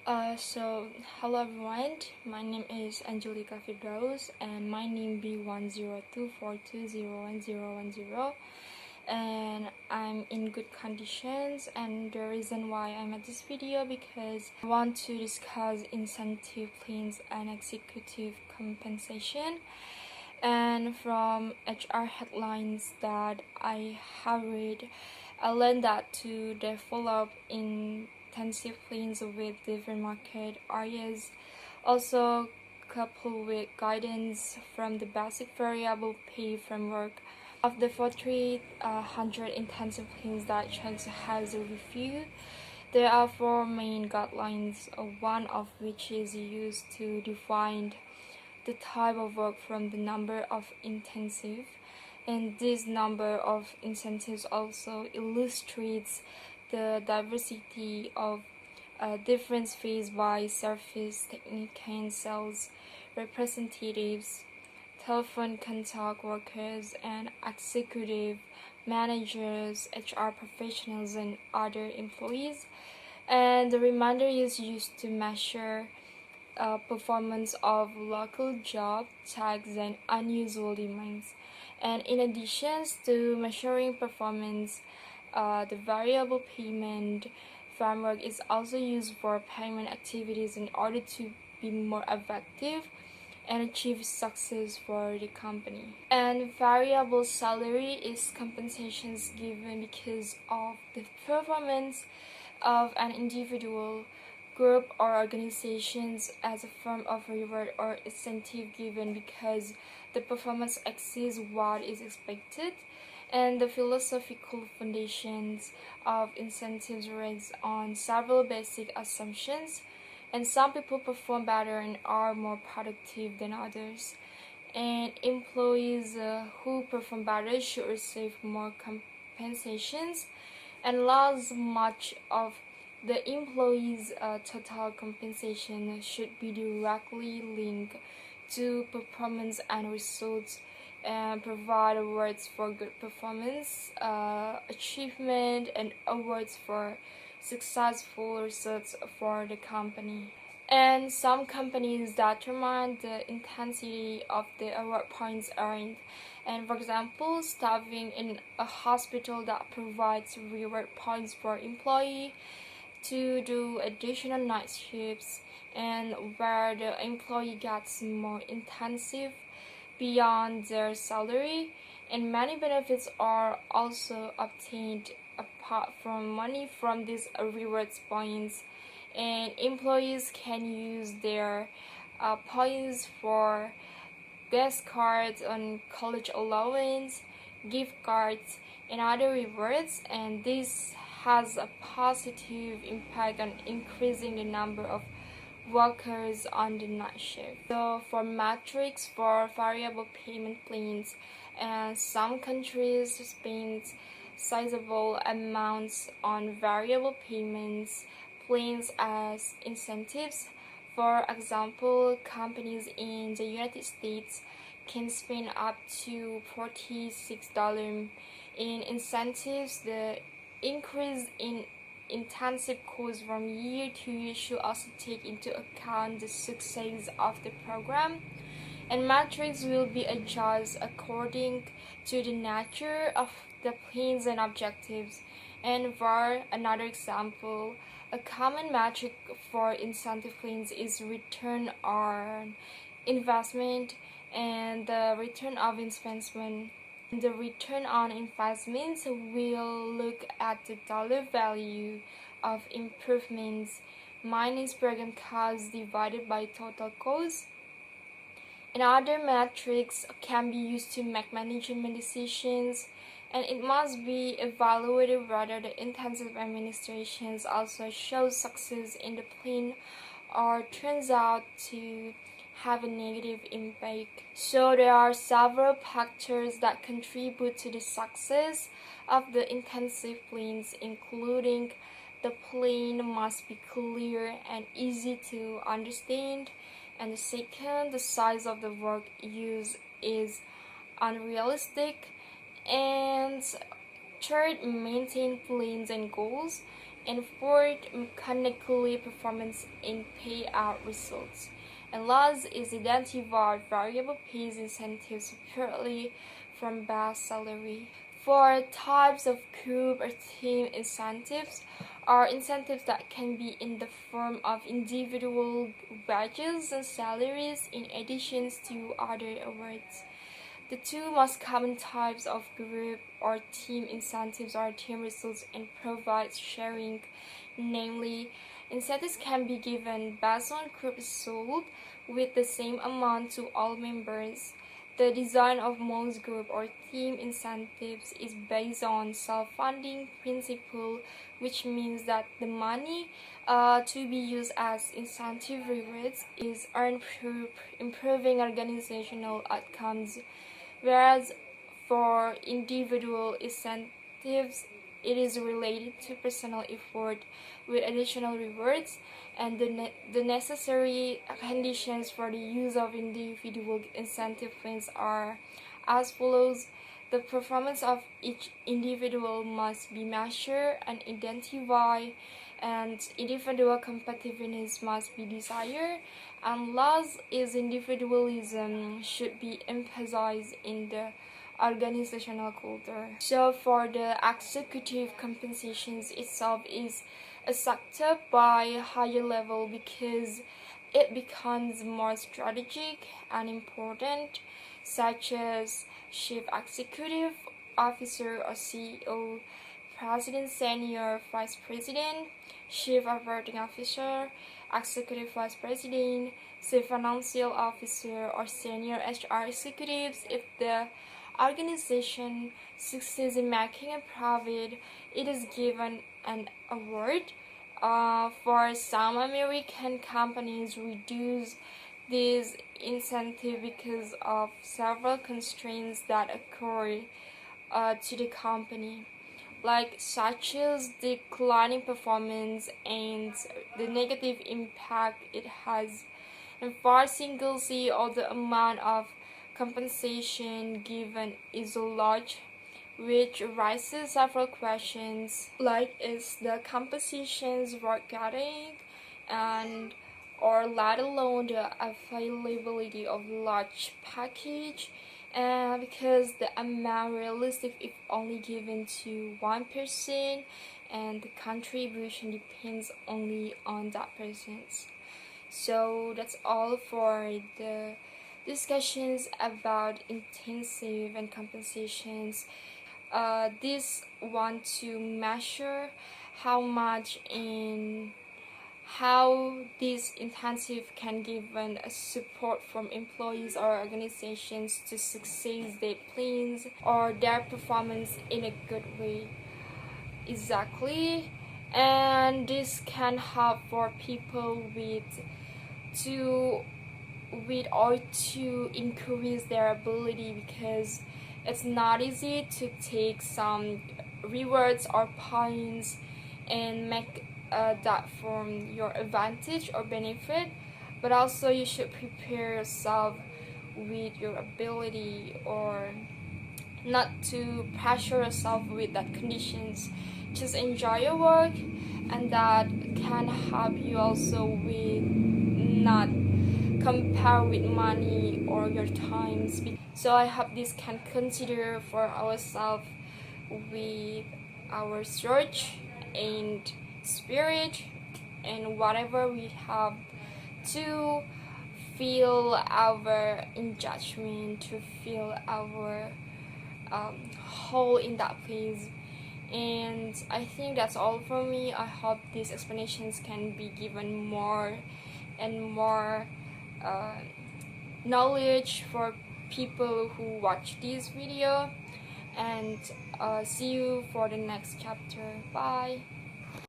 Hello everyone. My name is Angelica Fidros, and my name B1024201010, and I'm in good conditions. And the reason why I'm at this video because I want to discuss incentive plans and executive compensation. And from HR headlines that I have read, I learned that to develop intensive plans with different market areas, also coupled with guidance from the basic variable pay framework. Of the 4,300 intensive plans that Checks has reviewed, there are four main guidelines, one of which is used to define the type of work from the number of intensive, and this number of incentives also illustrates the diversity of difference faced by service technicians, sales representatives, telephone contact workers, and executive managers, HR professionals, and other employees. And the reminder is used to measure performance of local job tags and unusual demands. And in addition to measuring performance, the variable payment framework is also used for payment activities in order to be more effective and achieve success for the company. And variable salary is compensations given because of the performance of an individual, group, or organizations as a form of reward or incentive given because the performance exceeds what is expected. And the philosophical foundations of incentives rests on several basic assumptions, and some people perform better and are more productive than others, and employees who perform better should receive more compensations, and last, much of the employees' total compensation should be directly linked to performance and results, and provide awards for good performance, achievement, and awards for successful results for the company. And some companies determine the intensity of the award points earned. And for example, staffing in a hospital that provides reward points for employee to do additional night shifts, and where the employee gets more intensive beyond their salary, and many benefits are also obtained apart from money from these rewards points, and employees can use their points for guest cards on college allowance, gift cards, and other rewards, and this has a positive impact on increasing the number of workers on the night shift. So for metrics for variable payment plans, and some countries spend sizable amounts on variable payments plans as incentives. For example, companies in the United States can spend up to $46 in incentives. The increase in intensive costs from year to year should also take into account the success of the program, and metrics will be adjusted according to the nature of the plans and objectives. And for another example, a common metric for incentive plans is return on investment and the return of investment. The return on investments will look at the dollar value of improvements minus program costs divided by total costs. And other metrics can be used to make management decisions, and it must be evaluated whether the intensive administrations also shows success in the plan or turns out to have a negative impact. So there are several factors that contribute to the success of the intensive plans, including the plan must be clear and easy to understand, and the second, the size of the work used is unrealistic, and third, maintain plans and goals, and fourth, mechanically performance in payout results. And last is identify variable pays incentives separately from base salary. For types of group or team incentives are incentives that can be in the form of individual wages and salaries in addition to other awards. The two most common types of group or team incentives are team results and profit sharing. Namely, incentives can be given based on group result with the same amount to all members. The design of most group or team incentives is based on self-funding principle, which means that the money to be used as incentive rewards is earned through improving organizational outcomes, whereas for individual incentives, it is related to personal effort with additional rewards, and the necessary conditions for the use of individual incentive plans are as follows. The performance of each individual must be measured and identified, and individual competitiveness must be desired, and last is individualism should be emphasized in the organizational culture. So for the executive compensations itself is accepted by higher level because it becomes more strategic and important, such as chief executive officer or CEO, president, senior vice president, chief operating officer, executive vice president, chief financial officer, or senior HR executives. If the organization succeeds in making a profit, it is given an award. For some American companies, reduce this incentive because of several constraints that occur to the company, like such as declining performance and the negative impact it has. And for single CEO, the amount of compensation given is large, which raises several questions, like is the compensations worth getting, and or let alone the availability of large package, and because the amount realistic if only given to one person, and the contribution depends only on that person's. So that's all for the discussions about intensive and compensations. This want to measure how much and how this intensive can give a support from employees or organizations to succeed their plans or their performance in a good way. Exactly. And this can help for people to or to increase their ability, because it's not easy to take some rewards or points and make that from your advantage or benefit, but also you should prepare yourself with your ability, or not to pressure yourself with that conditions. Just enjoy your work, and that can help you also with not compare with money or your times. So I hope this can consider for ourselves with our search and spirit and whatever we have to feel our in judgment, to feel our whole in that place. And I think that's all for me. I hope these explanations can be given more and more knowledge for people who watch this video, and see you for the next chapter. Bye.